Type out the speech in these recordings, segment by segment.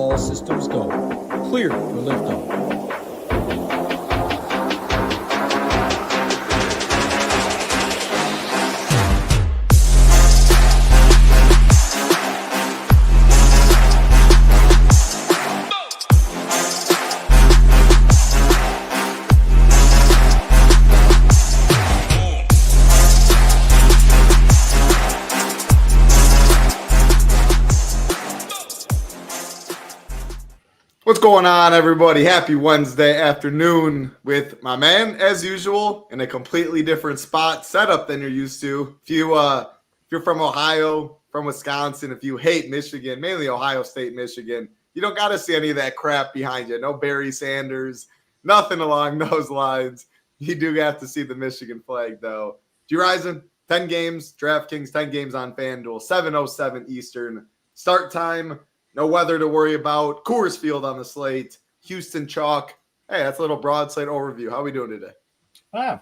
All systems go. Clear for liftoff. What's going on, everybody? Happy Wednesday afternoon with my man, as usual, in a completely different spot setup than you're used to. If you're from Ohio, from Wisconsin, if you hate Michigan, mainly Ohio State, Michigan, you don't got to see any of that crap behind you. No Barry Sanders, nothing along those lines. You do have to see the Michigan flag, though. Gyiraszin, 10 games, DraftKings, 10 games on FanDuel, 7:07 Eastern. Start time. No weather to worry about. Coors Field on the slate. Houston chalk. Hey, that's a little broad slate overview. How are we doing today?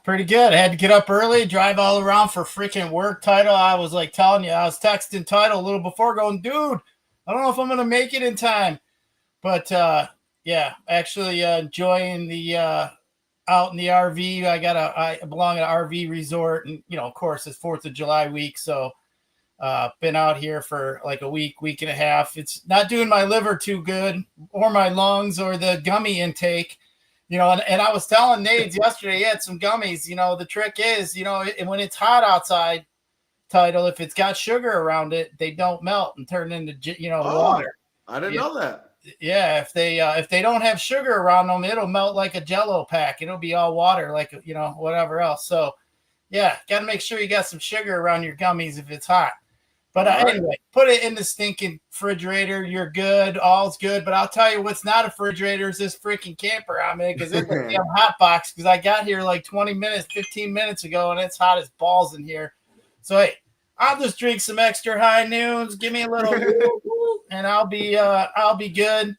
Pretty good. I had to get up early, drive all around for freaking work. Title, I was like telling you, I was texting Title a little before going, dude, I don't know if I'm going to make it in time. But, yeah, actually enjoying the out in the RV. I belong at an RV resort. And, you know, of course, it's 4th of July week, so been out here for like a week and a half. It's not doing my liver too good or my lungs or the gummy intake, you know, and I was telling Nades yesterday, he had some gummies, you know, the trick is, you know, when it's hot outside, Title, if it's got sugar around it, they don't melt and turn into, you know, water. I didn't know that. Yeah. If they don't have sugar around them, it'll melt like a Jello pack. It'll be all water, like, you know, whatever else. So yeah, got to make sure you got some sugar around your gummies if it's hot. But anyway, put it in the stinking refrigerator. You're good. All's good. But I'll tell you what's not a refrigerator is this freaking camper I'm in because it's a damn hot box because I got here like 15 minutes ago, and it's hot as balls in here. So, hey, I'll just drink some extra high noons. Give me a little and I'll be good.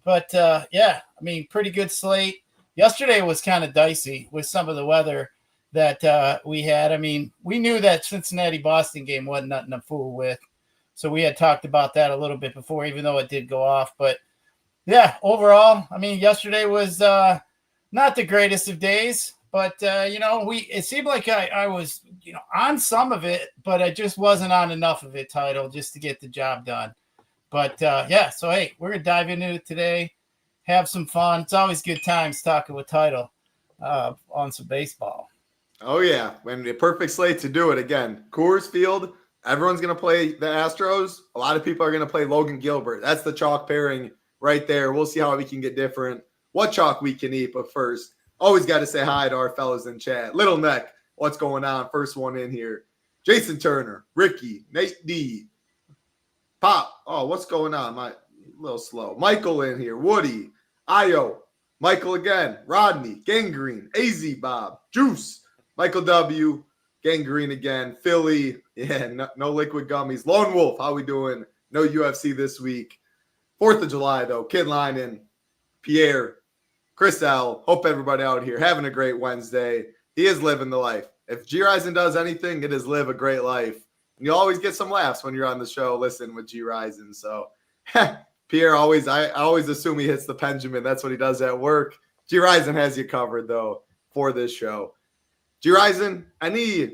But, yeah, I mean, pretty good slate. Yesterday was kind of dicey with some of the weather that we had. I mean, we knew that Cincinnati-Boston game wasn't nothing to fool with. So we had talked about that a little bit before, even though it did go off. But, yeah, overall, I mean, yesterday was not the greatest of days. But, you know, it seemed like I was, you know, on some of it, but I just wasn't on enough of it, Title, just to get the job done. But, yeah, so, hey, we're going to dive into it today, have some fun. It's always good times talking with Title on some baseball. Oh, yeah. When the perfect slate to do it again. Coors Field, everyone's going to play the Astros. A lot of people are going to play Logan Gilbert. That's the chalk pairing right there. We'll see how we can get different, what chalk we can eat. But first, always got to say hi to our fellas in chat. Little Neck, what's going on? First one in here. Jason Turner, Ricky, Nate D, Pop. Oh, what's going on? A little slow. Michael in here. Woody, Io, Michael again, Rodney, Gangrene, AZ Bob, Juice, Michael W., Gangrene again, Philly, yeah, no liquid gummies. Lone Wolf, how we doing? No UFC this week. 4th of July, though. Kid Linen, Pierre, Chris L. Hope everybody out here having a great Wednesday. He is living the life. If Gyiraszin does anything, it is live a great life. And you always get some laughs when you're on the show. Listen with Gyiraszin. So, Pierre I always assume he hits the Benjamin. That's what he does at work. Gyiraszin has you covered, though, for this show. Gyiraszin,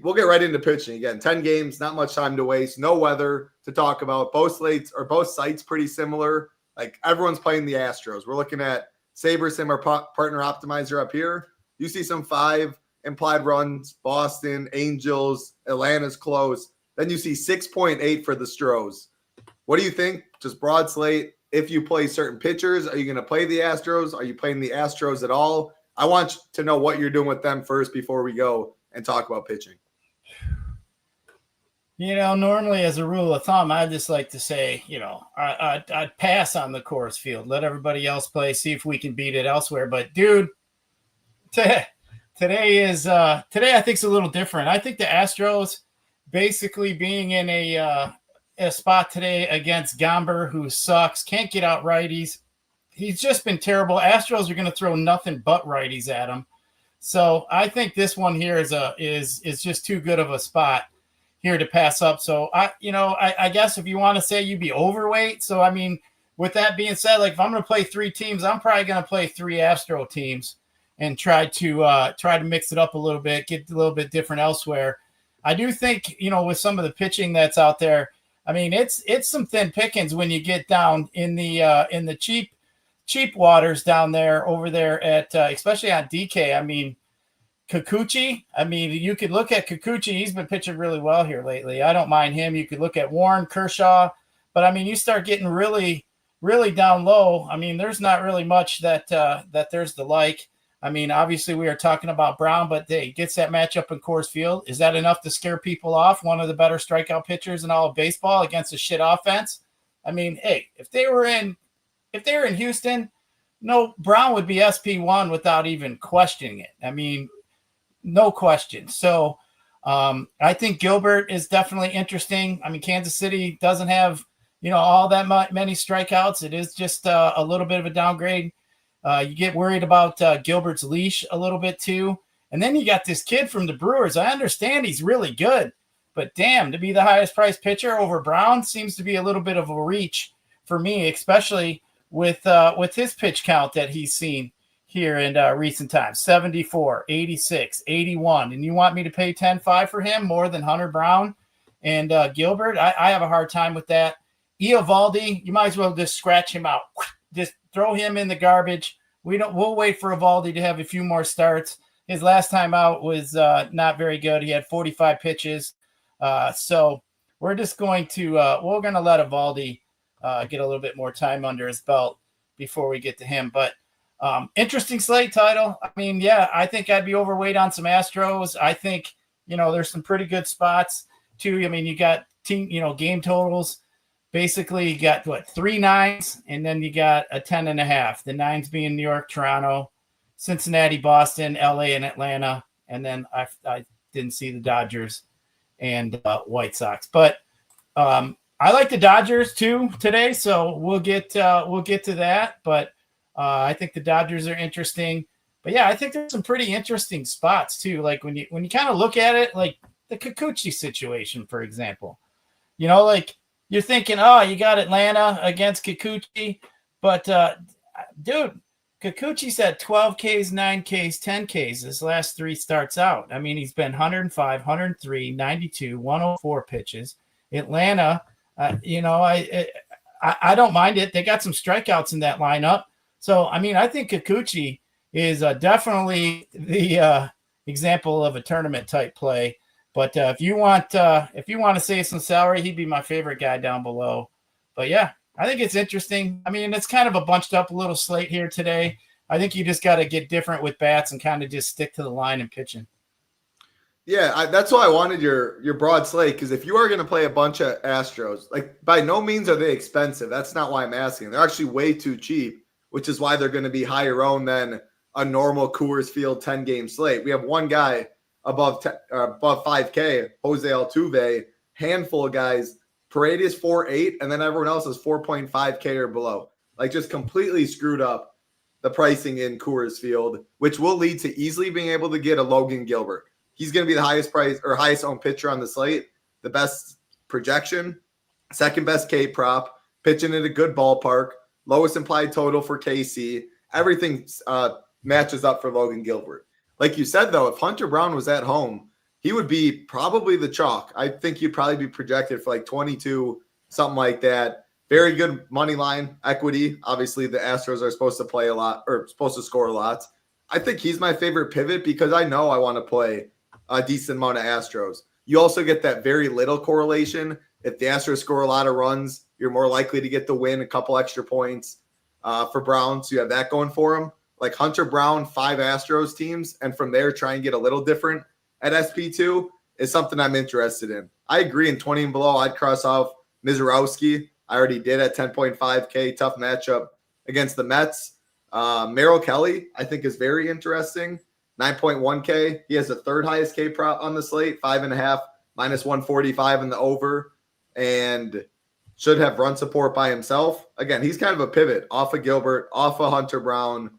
we'll get right into pitching again. 10 games, not much time to waste. No weather to talk about. Both sites pretty similar. Like everyone's playing the Astros. We're looking at SaberSim, our partner optimizer up here. You see some 5 implied runs. Boston, Angels, Atlanta's close. Then you see 6.8 for the Stros. What do you think? Just broad slate. If you play certain pitchers, are you going to play the Astros? Are you playing the Astros at all? I want to know what you're doing with them first before we go and talk about pitching. You know, normally as a rule of thumb, I just like to say, you know, I'd pass on the Coors Field, let everybody else play, see if we can beat it elsewhere. But dude, today I think is a little different. I think the Astros basically being in a spot today against Gomber, who sucks, can't get out righties. He's just been terrible. Astros are going to throw nothing but righties at him. So I think this one here is just too good of a spot here to pass up. So I guess if you want to say you'd be overweight. So, I mean, with that being said, like if I'm going to play 3 teams, I'm probably going to play 3 Astro teams and try to mix it up a little bit, get a little bit different elsewhere. I do think, with some of the pitching that's out there, I mean, it's some thin pickings when you get down in the cheap waters down there over there at especially on DK. I mean, Kikuchi. I mean, you could look at Kikuchi. He's been pitching really well here lately. I don't mind him. You could look at Warren, Kershaw, but I mean, you start getting really, really down low. I mean, there's not really much that there's the like. I mean, obviously we are talking about Brown, but hey, gets that matchup in Coors Field. Is that enough to scare people off? One of the better strikeout pitchers in all of baseball against a shit offense. I mean, hey, if they were in Houston, no, Brown would be SP1 without even questioning it. I mean, no question. So I think Gilbert is definitely interesting. I mean, Kansas City doesn't have, all that many strikeouts. It is just a little bit of a downgrade. You get worried about Gilbert's leash a little bit too. And then you got this kid from the Brewers. I understand he's really good, but damn, to be the highest priced pitcher over Brown seems to be a little bit of a reach for me, especially with his pitch count that he's seen here in recent times, 74, 86, 81. And you want me to pay 10.5 for him more than Hunter Brown and Gilbert? I have a hard time with that. Eovaldi, you might as well just scratch him out. Just throw him in the garbage. We'll wait for Eovaldi to have a few more starts. His last time out was not very good. He had 45 pitches. So we're just going to we're going to let Eovaldi get a little bit more time under his belt before we get to him. But interesting slate title. I mean, yeah, I think I'd be overweight on some Astros. I think, there's some pretty good spots too. I mean, you got team, game totals. Basically, you got 3 9s, and then you got a 10.5. The 9s being New York, Toronto, Cincinnati, Boston, LA, and Atlanta. And then I didn't see the Dodgers and White Sox. But I like the Dodgers too today, so we'll get to that. But I think the Dodgers are interesting. But yeah, I think there's some pretty interesting spots too. Like when you kind of look at it, like the Kikuchi situation, for example. Like you're thinking, oh, you got Atlanta against Kikuchi, but dude, Kikuchi's had 12 Ks, 9 Ks, 10 Ks his last 3 starts out. I mean, he's been 105, 103, 92, 104 pitches. Atlanta, I don't mind it. They got some strikeouts in that lineup. So, I mean, I think Kikuchi is definitely the example of a tournament type play. But if you want to save some salary, he'd be my favorite guy down below. But yeah, I think it's interesting. I mean, it's kind of a bunched up little slate here today. I think you just got to get different with bats and kind of just stick to the line and pitching. Yeah, that's why I wanted your broad slate, because if you are going to play a bunch of Astros, like by no means are they expensive. That's not why I'm asking. They're actually way too cheap, which is why they're going to be higher owned than a normal Coors Field 10-game slate. We have one guy above 5K, Jose Altuve, handful of guys. Paredes 4.8, and then everyone else is 4.5K or below. Like just completely screwed up the pricing in Coors Field, which will lead to easily being able to get a Logan Gilbert. He's going to be the highest price or highest owned pitcher on the slate, the best projection, second best K prop, pitching at a good ballpark, lowest implied total for KC. Everything matches up for Logan Gilbert. Like you said, though, if Hunter Brown was at home, he would be probably the chalk. I think he'd probably be projected for like 22, something like that. Very good money line equity. Obviously, the Astros are supposed to play a lot or supposed to score a lot. I think he's my favorite pivot because I know I want to play a decent amount of Astros. You also get that very little correlation. If the Astros score a lot of runs, you're more likely to get the win, a couple extra points for Brown. So you have that going for him. Like Hunter Brown, 5 Astros teams, and from there try and get a little different at SP2 is something I'm interested in. I agree in 20 and below, I'd cross off Mizorowski. I already did at 10.5K, tough matchup against the Mets. Merrill Kelly, I think, is very interesting. 9.1K. He has the third highest K prop on the slate, 5.5, minus 145 in the over, and should have run support by himself. Again, he's kind of a pivot off of Gilbert, off of Hunter Brown,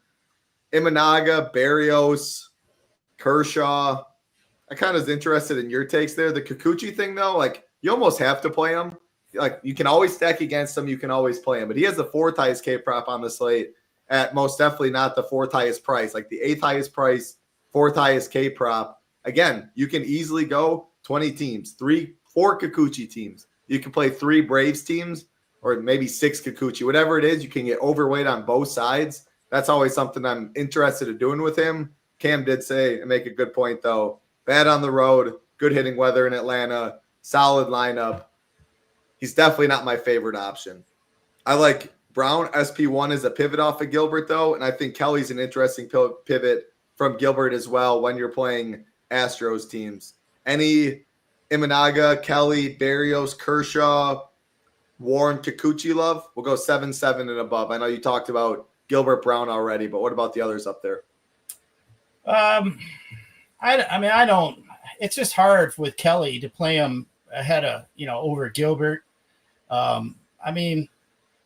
Imanaga, Barrios, Kershaw. I kind of was interested in your takes there. The Kikuchi thing, though, like you almost have to play him like you can always stack against him. You can always play him, but he has the 4th highest K prop on the slate at most definitely not the 4th highest price, like the 8th highest price, 4th highest K prop. Again, you can easily go 20 teams, 4 Kikuchi teams. You can play 3 Braves teams or maybe 6 Kikuchi, whatever it is. You can get overweight on both sides. That's always something I'm interested in doing with him. Cam did say and make a good point though. Bad on the road, good hitting weather in Atlanta, solid lineup. He's definitely not my favorite option. I like Brown SP1 as a pivot off of Gilbert though, and I think Kelly's an interesting pivot from Gilbert as well when you're playing Astros teams. Any Imanaga, Kelly, Berrios, Kershaw, Warren, Kikuchi love? We'll go 7-7 and above. I know you talked about Gilbert Brown already, but what about the others up there? I don't. It's just hard with Kelly to play him ahead of over Gilbert. I mean,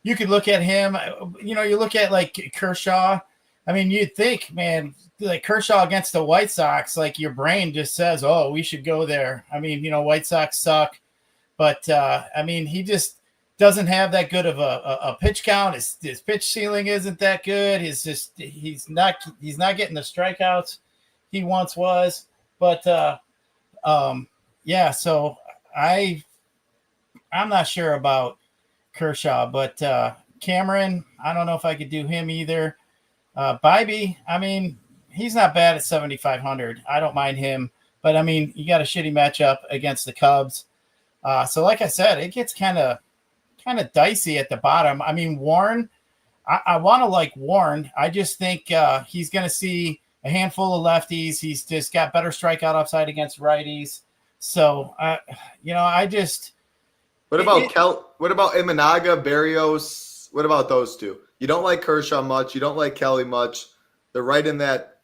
you could look at him. You look at like Kershaw. I mean, you'd think, man, like Kershaw against the White Sox, like your brain just says, "Oh, we should go there." I mean, White Sox suck, but I mean, he just doesn't have that good of a pitch count. His pitch ceiling isn't that good. He's not getting the strikeouts he once was. But yeah, so I'm not sure about Kershaw, but Cameron, I don't know if I could do him either. Bybee, I mean, he's not bad at 7,500. I don't mind him, but I mean, you got a shitty matchup against the Cubs. So like I said, it gets kind of dicey at the bottom. I mean, Warren, I want to like Warren. I just think he's going to see a handful of lefties. He's just got better strikeout upside against righties. So, I just. What about Imanaga, Berrios? What about those two? You don't like Kershaw much. You don't like Kelly much. They're right in that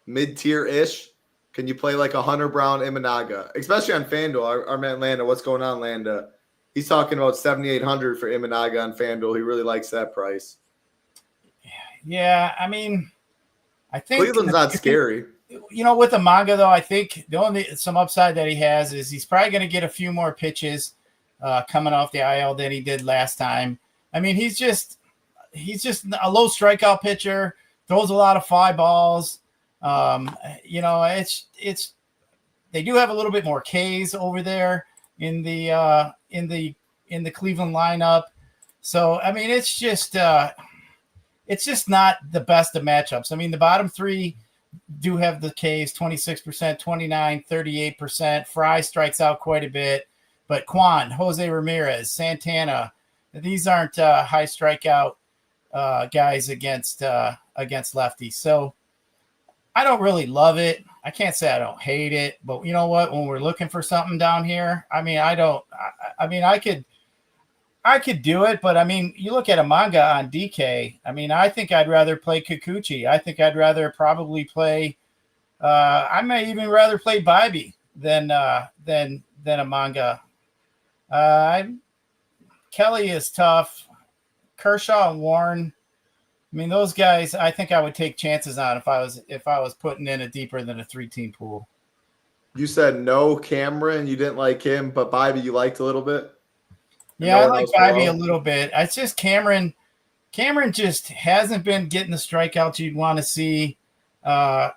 mid-tier-ish. Can you play like a Hunter Brown, Imanaga? Especially on FanDuel. Our man Landa, what's going on, Landa? He's talking about 7,800 for Imanaga on FanDuel. He really likes that price. Yeah, I mean, I think Cleveland's not scary. With the manga though, I think the only some upside that he has is he's probably going to get a few more pitches coming off the IL than he did last time. I mean, he's just a low strikeout pitcher, throws a lot of fly balls. It's they do have a little bit more Ks over there in the Cleveland lineup. So I mean, it's just not the best of matchups. I mean, the bottom 3 do have the Ks, 26%, 29, 38%. Fry strikes out quite a bit, but Kwan, Jose Ramirez, Santana, these aren't high strikeout guys against lefties. So I don't really love it. I can't say I don't hate it, but you know what? When we're looking for something down here, I mean, I could do it, but I mean, you look at a manga on DK. I mean, I think I'd rather play Kikuchi. I think I'd rather probably play. I may even rather play Bybee than a manga. Kelly is tough. Kershaw and Warren. I mean, those guys. I think I would take chances on if I was putting in a deeper than a 3-team pool. You said no Cameron. You didn't like him, but Bybee you liked a little bit. Yeah, I like Bybee a little bit. It's just Cameron just hasn't been getting the strikeouts you'd want to see. I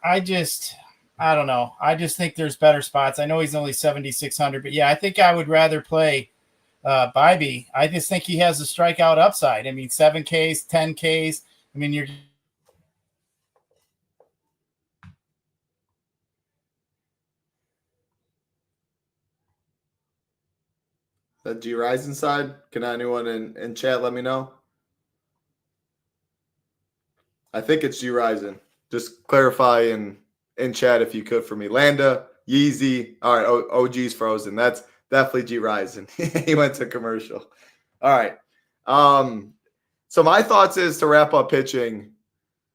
don't know. I just think there's better spots. I know he's only 7,600, but yeah, I think I would rather play Bybee. I just think he has a strikeout upside. I mean, 7 Ks, 10 Ks. I mean, you're the Gyiraszin side. Can anyone in chat let me know? I think it's Gyiraszin. Just clarify in chat if you could for me. Landa, Yeezy. All right, OG's frozen. That's definitely Gyiraszin. He went to commercial. All right. So my thoughts is to wrap up pitching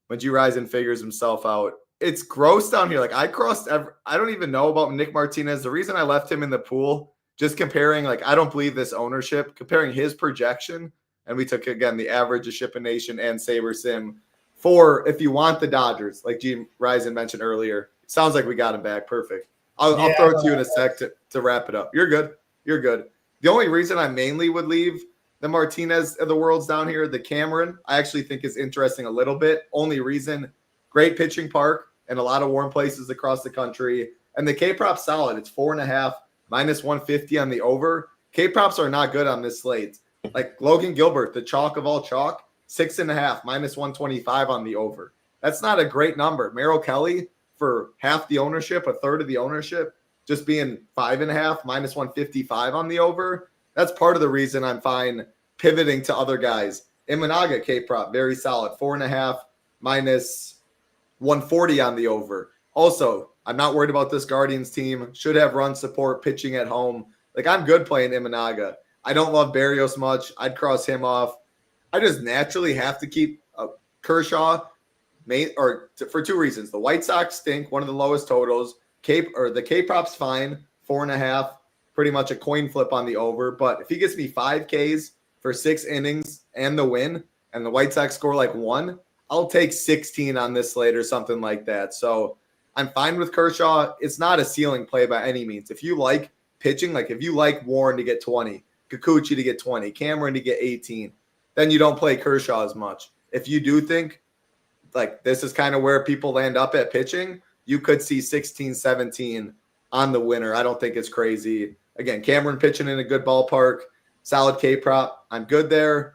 when Gyiraszin figures himself out. It's gross down here. Like I don't even know about Nick Martinez. The reason I left him in the pool, just comparing, like I don't believe this ownership, comparing his projection, and we took again the average of SHIPIT Nation and Saber Sim for if you want the Dodgers, like Gyiraszin mentioned earlier. It sounds like we got him back. Perfect. I'll throw it to you in a sec to wrap it up. You're good. You're good. The only reason I mainly would leave the Martinez of the world's down here, the Cameron, I actually think is interesting a little bit. Only reason, great pitching park and a lot of warm places across the country. And the K-prop solid. It's 4.5, minus 150 on the over. K-props are not good on this slate. Like Logan Gilbert, the chalk of all chalk, 6.5, minus 125 on the over. That's not a great number. Merrill Kelly, for half the ownership, a third of the ownership, just being 5.5, minus 155 on the over. That's part of the reason I'm fine pivoting to other guys. Imanaga K-prop, very solid, 4.5, minus 140 on the over. Also, I'm not worried about this Guardians team. Should have run support, pitching at home. Like, I'm good playing Imanaga. I don't love Berrios much. I'd cross him off. I just naturally have to keep Kershaw for two reasons. The White Sox stink, one of the lowest totals. The K-prop's fine, 4.5, pretty much a coin flip on the over. But if he gets me 5 Ks for 6 innings and the win, and the White Sox score like 1, I'll take 16 on this slate or something like that. So I'm fine with Kershaw. It's not a ceiling play by any means. If you like pitching, like if you like Warren to get 20, Kikuchi to get 20, Cameron to get 18, then you don't play Kershaw as much. If you do think like this is kind of where people land up at pitching, you could see 16, 17 on the winner. I don't think it's crazy. Again, Cameron pitching in a good ballpark, solid K-prop. I'm good there.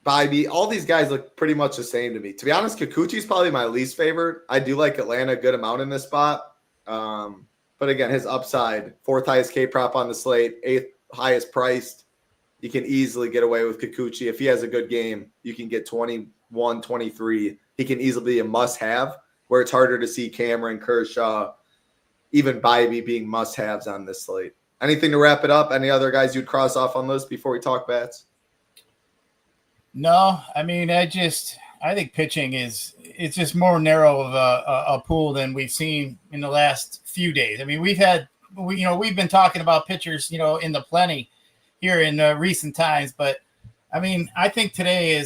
Bybee, all these guys look pretty much the same to me. To be honest, Kikuchi's probably my least favorite. I do like Atlanta a good amount in this spot. But again, his upside, 4th highest K-prop on the slate, 8th highest priced. You can easily get away with Kikuchi. If he has a good game, you can get 21, 23. He can easily be a must-have, where it's harder to see Cameron, Kershaw, even Bybee being must-haves on this slate. Anything to wrap it up? Any other guys you'd cross off on this before we talk bats? No, I mean, I think pitching it's just more narrow of a pool than we've seen in the last few days. I mean, we've been talking about pitchers, in the plenty here in recent times, but I mean, I think today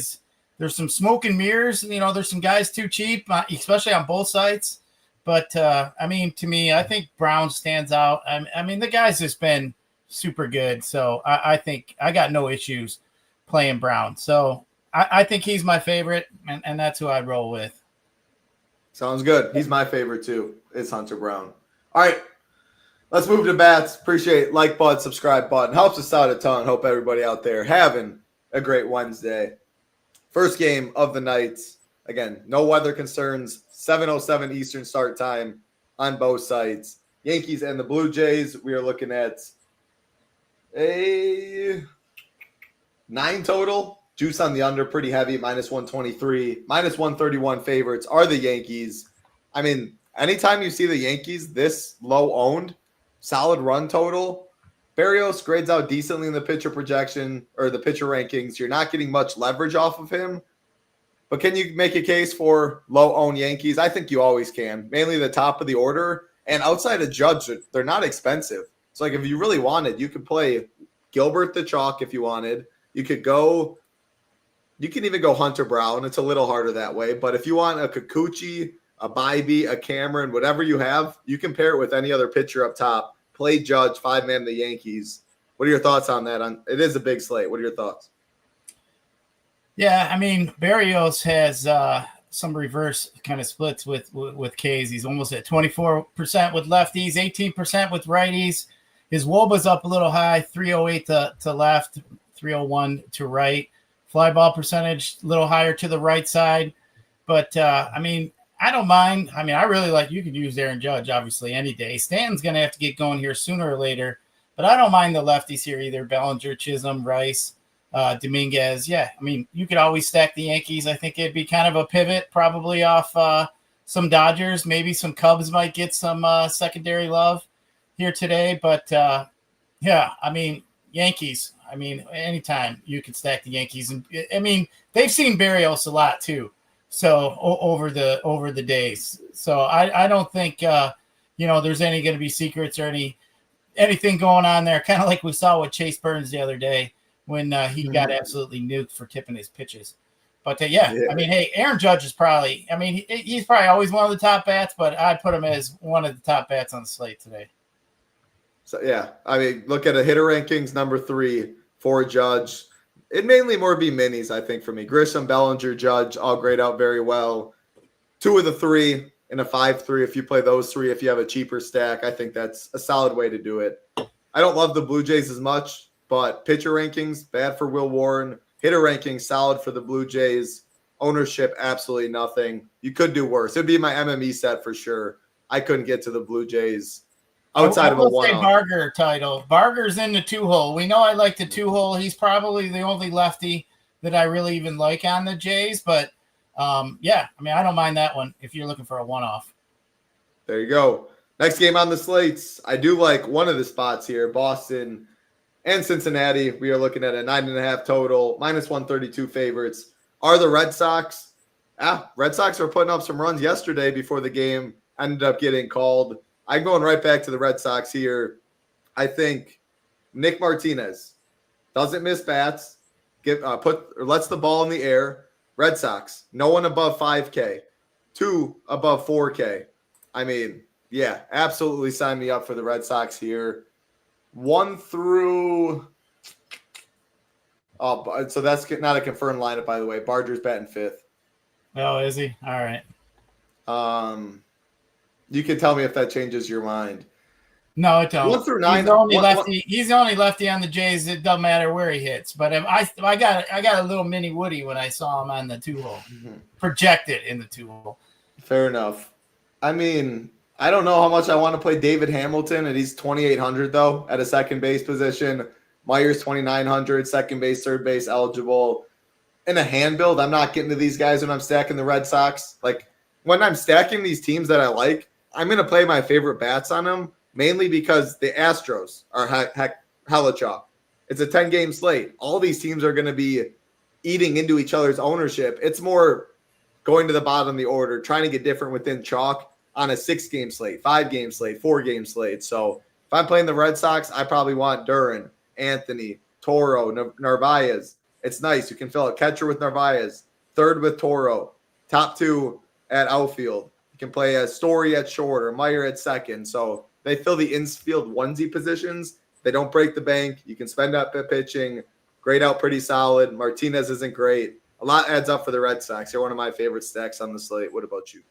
there's some smoke and mirrors. There's some guys too cheap, especially on both sides. But I mean, to me, I think Brown stands out. I mean, the guy's just been super good, so I think I got no issues playing Brown. So I think he's my favorite, and that's who I'd roll with. Sounds good. He's my favorite too. It's Hunter Brown. All right, let's move to bats. Appreciate like button, subscribe button. Helps us out a ton. Hope everybody out there having a great Wednesday. First game of the night. Again, no weather concerns. 7:07 Eastern start time on both sides. Yankees and the Blue Jays. We are looking at a 9 total. Juice on the under, pretty heavy, minus 123. Minus 131 favorites are the Yankees. I mean, anytime you see the Yankees this low owned, solid run total, Berrios grades out decently in the pitcher projection or the pitcher rankings. You're not getting much leverage off of him. But can you make a case for low-owned Yankees? I think you always can, mainly the top of the order. And outside of Judge, they're not expensive. So, like, if you really wanted, you could play Gilbert the chalk if you wanted. You can even go Hunter Brown. It's a little harder that way. But if you want a Kikuchi, a Bybee, a Cameron, whatever you have, you can pair it with any other pitcher up top. Play Judge, 5-man the Yankees. What are your thoughts on that? It is a big slate. What are your thoughts? Yeah, I mean, Berrios has some reverse kind of splits with Ks. He's almost at 24% with lefties, 18% with righties. His WOBA's up a little high, 308 to left, 301 to right. Fly ball percentage a little higher to the right side. But, I mean, I don't mind. I mean, I really like – you could use Aaron Judge, obviously, any day. Stanton's going to have to get going here sooner or later. But I don't mind the lefties here either, Bellinger, Chisholm, Rice. Dominguez, yeah. I mean, you could always stack the Yankees. I think it'd be kind of a pivot, probably off some Dodgers. Maybe some Cubs might get some secondary love here today. But, yeah, I mean, Yankees. I mean, anytime you could stack the Yankees. And I mean, they've seen Berrios a lot too. So over the days. So I don't think, there's any going to be secrets or anything going on there. Kind of like we saw with Chase Burns the other day, when he got absolutely nuked for tipping his pitches. But, yeah, I mean, hey, Aaron Judge is probably – I mean, he's probably always one of the top bats, but I'd put him as one of the top bats on the slate today. So, yeah, I mean, look at a hitter rankings, number 3 for Judge. It mainly more be minis, I think, for me. Grisham, Bellinger, Judge, all grade out very well. 2 of the 3 and a 5-3. If you play those 3, if you have a cheaper stack, I think that's a solid way to do it. I don't love the Blue Jays as much, but pitcher rankings, bad for Will Warren. Hitter rankings, solid for the Blue Jays. Ownership, absolutely nothing. You could do worse. It'd be my MME set for sure. I couldn't get to the Blue Jays outside of a one-off. Barger title. Barger's in the 2-hole. We know I like the 2-hole. He's probably the only lefty that I really even like on the Jays. But, yeah, I mean, I don't mind that one if you're looking for a one-off. There you go. Next game on the slates. I do like one of the spots here, Boston and Cincinnati. We are looking at a 9.5 total, -132 favorites. Are the Red Sox? Red Sox are putting up some runs yesterday before the game ended up getting called. I'm going right back to the Red Sox here. I think Nick Martinez doesn't miss bats, lets the ball in the air. Red Sox, no one above 5K, 2 above 4K. I mean, yeah, absolutely sign me up for the Red Sox here. 1 through so that's not a confirmed lineup, by the way. Barger's batting 5th. Oh, is he? All right. You can tell me if that changes your mind. No, it don't. 1 through 9. He's the only lefty on the Jays. It doesn't matter where he hits. But I got a little mini Woody when I saw him on the 2-hole, projected in the 2-hole. Fair enough. I mean, I don't know how much I want to play David Hamilton, and he's 2,800 though at a second base position. Myers 2,900, second base, third base eligible. In a hand build, I'm not getting to these guys when I'm stacking the Red Sox. Like when I'm stacking these teams that I like, I'm going to play my favorite bats on them, mainly because the Astros are hella chalk. It's a 10-game slate. All these teams are going to be eating into each other's ownership. It's more going to the bottom of the order, trying to get different within chalk on a 6-game slate, 5-game slate, 4-game slate. So if I'm playing the Red Sox, I probably want Duran, Anthony, Toro, Narvaez. It's nice. You can fill a catcher with Narvaez, third with Toro, top 2 at outfield. You can play a Story at short or Meyer at second. So they fill the infield onesie positions. They don't break the bank. You can spend up at pitching. Grade out pretty solid. Martinez isn't great. A lot adds up for the Red Sox. They're one of my favorite stacks on the slate. What about you?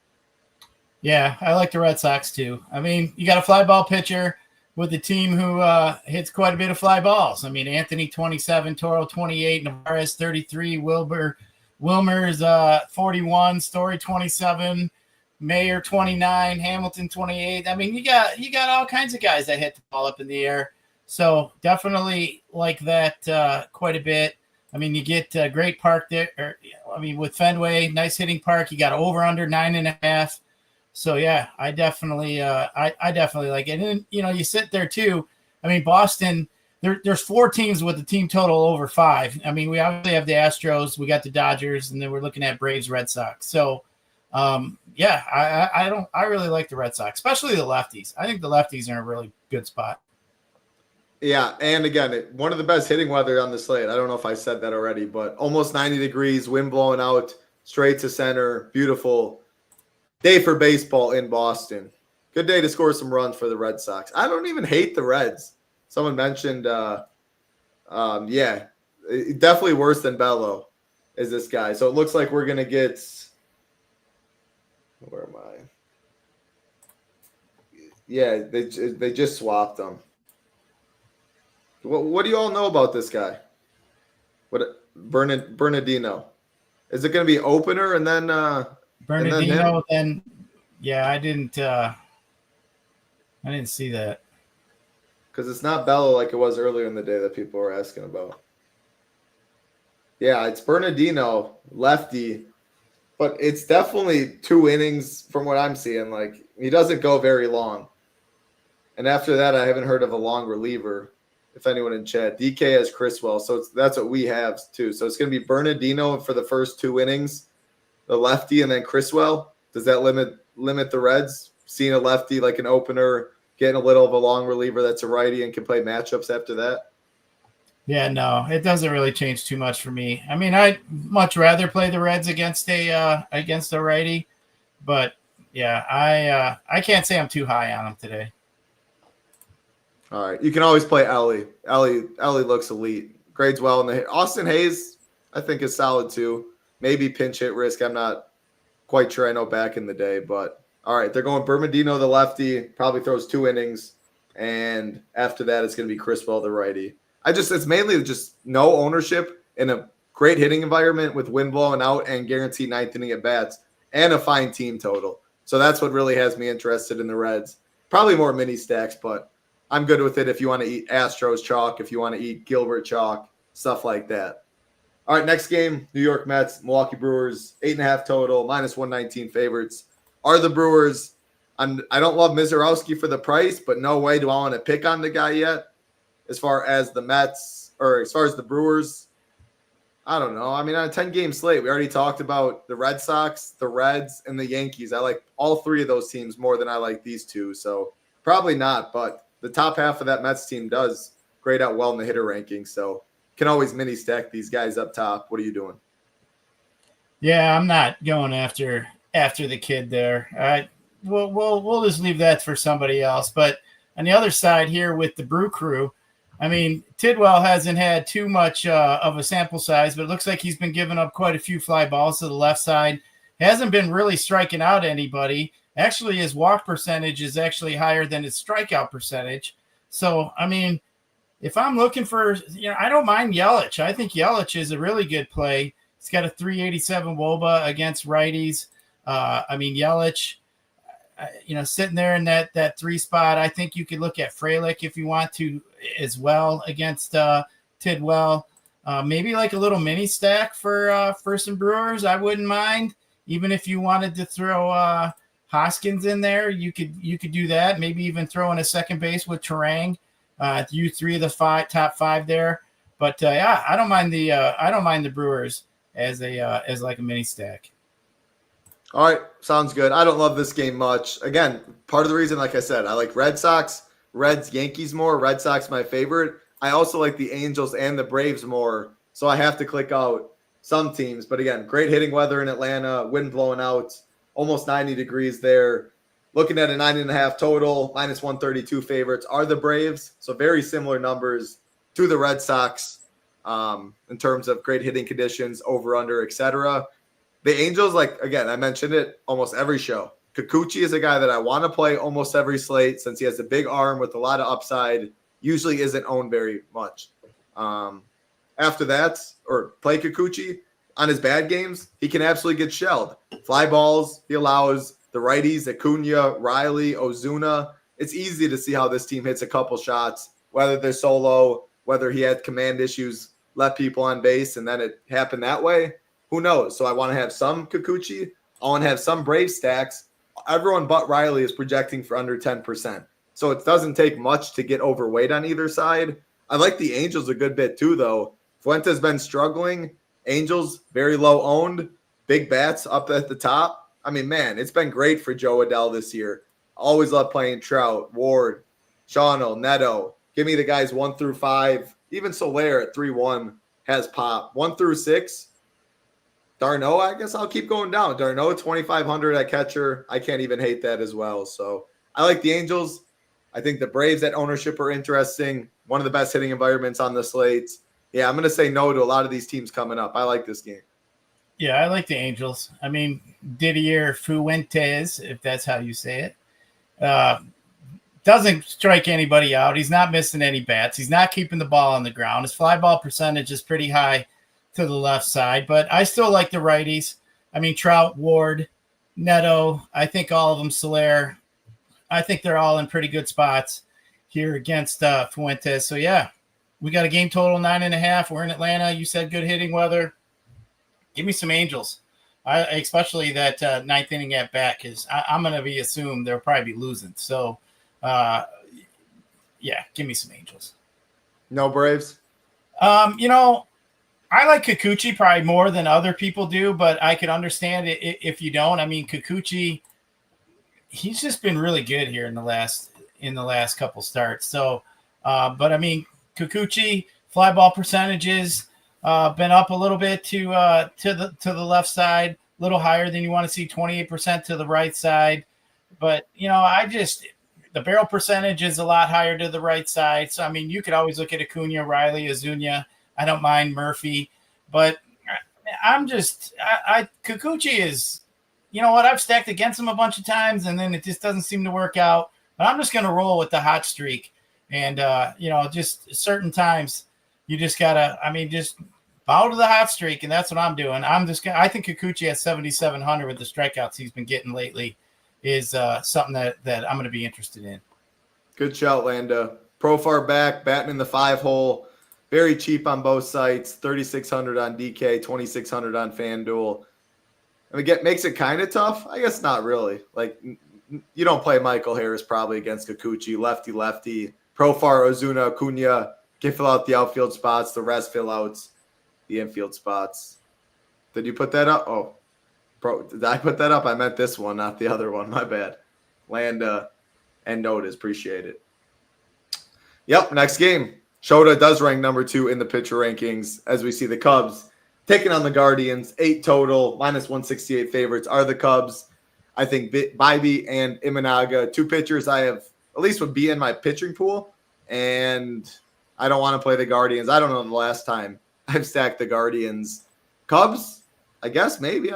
Yeah, I like the Red Sox too. I mean, you got a fly ball pitcher with a team who hits quite a bit of fly balls. I mean, Anthony 27, Toro 28, Narvaez 33, Wilmer's 41, Story 27, Mayer 29, Hamilton 28. I mean, you got all kinds of guys that hit the ball up in the air. So definitely like that quite a bit. I mean, you get great park there. With Fenway, nice hitting park. You got over under 9.5. So yeah, I definitely like it. And you sit there too. I mean, Boston, there's 4 teams with a team total over 5. I mean, we obviously have the Astros, we got the Dodgers, and then we're looking at Braves, Red Sox. So yeah, I really like the Red Sox, especially the lefties. I think the lefties are in a really good spot. Yeah, and again, one of the best hitting weather on the slate. I don't know if I said that already, but almost 90 degrees, wind blowing out straight to center, beautiful day for baseball in Boston. Good day to score some runs for the Red Sox. I don't even hate the Reds. Someone mentioned, yeah, definitely worse than Bello is this guy. So it looks like we're going to get, where am I? Yeah, they just swapped them. What do you all know about this guy? Bernardino? Is it going to be opener and then Bernardino? And yeah, I didn't see that because it's not Bello like it was earlier in the day that people were asking about. Yeah, it's Bernardino, lefty, but it's definitely 2 innings from what I'm seeing. Like he doesn't go very long, and after that, I haven't heard of a long reliever. If anyone in chat, DK has Criswell, so that's what we have too. So it's going to be Bernardino for the first 2 innings, the lefty, and then Criswell. Does that limit the Reds? Seeing a lefty like an opener, getting a little of a long reliever that's a righty and can play matchups after that? Yeah, no, it doesn't really change too much for me. I mean, I'd much rather play the Reds against a righty, but yeah, I can't say I'm too high on them today. All right. You can always play Ellie. Ellie looks elite. Grades well in the hit. Austin Hayes, I think, is solid too. Maybe pinch hit risk. I'm not quite sure. I know back in the day, but all right. They're going Bermudino, the lefty, probably throws 2 innings. And after that, it's going to be Criswell, the righty. It's mainly just no ownership in a great hitting environment with wind blowing out and guaranteed 9th inning at bats and a fine team total. So that's what really has me interested in the Reds. Probably more mini stacks, but I'm good with it if you want to eat Astros chalk, if you want to eat Gilbert chalk, stuff like that. All right, next game, New York Mets, Milwaukee Brewers, 8.5 total, -119 favorites. Are the Brewers – I don't love Mizorowski for the price, but no way do I want to pick on the guy yet. As far as the Mets – or as far as the Brewers, I don't know. I mean, on a 10-game slate, we already talked about the Red Sox, the Reds, and the Yankees. I like all 3 of those teams more than I like these 2, so probably not. But the top half of that Mets team does grade out well in the hitter rankings, so can always mini stack these guys up top. What are you doing? Yeah, I'm not going after the kid there. We'll just leave that for somebody else. But on the other side here with the Brew Crew, I mean, Tidwell hasn't had too much of a sample size, but it looks like he's been giving up quite a few fly balls to the left side. He hasn't been really striking out anybody. Actually, his walk percentage is actually higher than his strikeout percentage. So, I mean, if I'm looking for, I don't mind Yelich. I think Yelich is a really good play. He's got a 387 WOBA against righties. Yelich, sitting there in that 3 spot. I think you could look at Frelick if you want to as well against Tidwell. Maybe like a little mini stack for some Brewers. I wouldn't mind. Even if you wanted to throw Hoskins in there, you could do that. Maybe even throw in a second base with Terang. You 3 of the top 5 there. But I don't mind the Brewers as like a mini stack. All right, sounds good. I don't love this game much. Again, part of the reason, like I said, I like Red Sox, Reds, Yankees more. Red Sox my favorite. I also like the Angels and the Braves more, so I have to click out some teams. But again, great hitting weather in Atlanta, wind blowing out, almost 90 degrees there. Looking at a 9.5 total, -132 favorites are the Braves. So very similar numbers to the Red Sox in terms of great hitting conditions, over, under, etc. The Angels, again, I mentioned it almost every show. Kikuchi is a guy that I want to play almost every slate since he has a big arm with a lot of upside. Usually isn't owned very much. After that, or play Kikuchi on his bad games, he can absolutely get shelled. Fly balls, he allows the righties, Acuna, Riley, Ozuna. It's easy to see how this team hits a couple shots, whether they're solo, whether he had command issues, let people on base, and then it happened that way. Who knows? So I want to have some Kikuchi. I want to have some Brave stacks. Everyone but Riley is projecting for under 10%. So it doesn't take much to get overweight on either side. I like the Angels a good bit too, though. Fuente's been struggling. Angels, very low owned. Big bats up at the top. I mean, man, it's been great for Joe Adell this year. Always love playing Trout, Ward, Shawno, Neto. Give me the guys 1 through 5. Even Soler at 3-1 has pop. 1 through 6. Darno, I guess I'll keep going down. Darno, 2,500 at catcher. I can't even hate that as well. So I like the Angels. I think the Braves at ownership are interesting. One of the best hitting environments on the slate. Yeah, I'm going to say no to a lot of these teams coming up. I like this game. Yeah, I like the Angels. I mean, Didier Fuentes, if that's how you say it, doesn't strike anybody out. He's not missing any bats. He's not keeping the ball on the ground. His fly ball percentage is pretty high to the left side, but I still like the righties. I mean, Trout, Ward, Neto, I think all of them, Soler, I think they're all in pretty good spots here against Fuentes. So, yeah, we got a game total 9.5. We're in Atlanta. You said good hitting weather. Give me some Angels, especially that 9th inning at bat, because I'm going to be assumed they'll probably be losing. So, yeah, give me some Angels. No Braves? I like Kikuchi probably more than other people do, but I could understand it if you don't. I mean, Kikuchi, he's just been really good here in the last couple starts. So, but I mean, Kikuchi fly ball percentages been up a little bit to the left side, a little higher than you want to see, 28% to the right side. But the barrel percentage is a lot higher to the right side. So, I mean, you could always look at Acuna, Riley, Azuña. I don't mind Murphy, but Kikuchi is, you know what? I've stacked against him a bunch of times, and then it just doesn't seem to work out. But I'm just going to roll with the hot streak. And, just certain times you just got to, just bow to the hot streak, and that's what I'm doing. I think Kikuchi at 7,700 with the strikeouts he's been getting lately is something that I'm going to be interested in. Good shout, Landa. Profar back, batting in the 5-hole. Very cheap on both sites. 3,600 on DK, 2,600 on FanDuel. Makes it kind of tough. I guess not really. Like, you don't play Michael Harris probably against Kikuchi, lefty. Profar, Ozuna, Acuna can fill out the outfield spots. The rest fill out the infield spots. Did you put that up? Oh, did I put that up? I meant this one, not the other one. My bad. Landa and Notice. Appreciate it. Yep, next game. Shota does rank number 2 in the pitcher rankings as we see the Cubs taking on the Guardians. 8 total, -168 favorites are the Cubs. I think Bybee and Imanaga, 2 pitchers I have at least would be in my pitching pool, and I don't want to play the Guardians. I don't know the last time I've stacked the Guardians. Cubs, I guess maybe.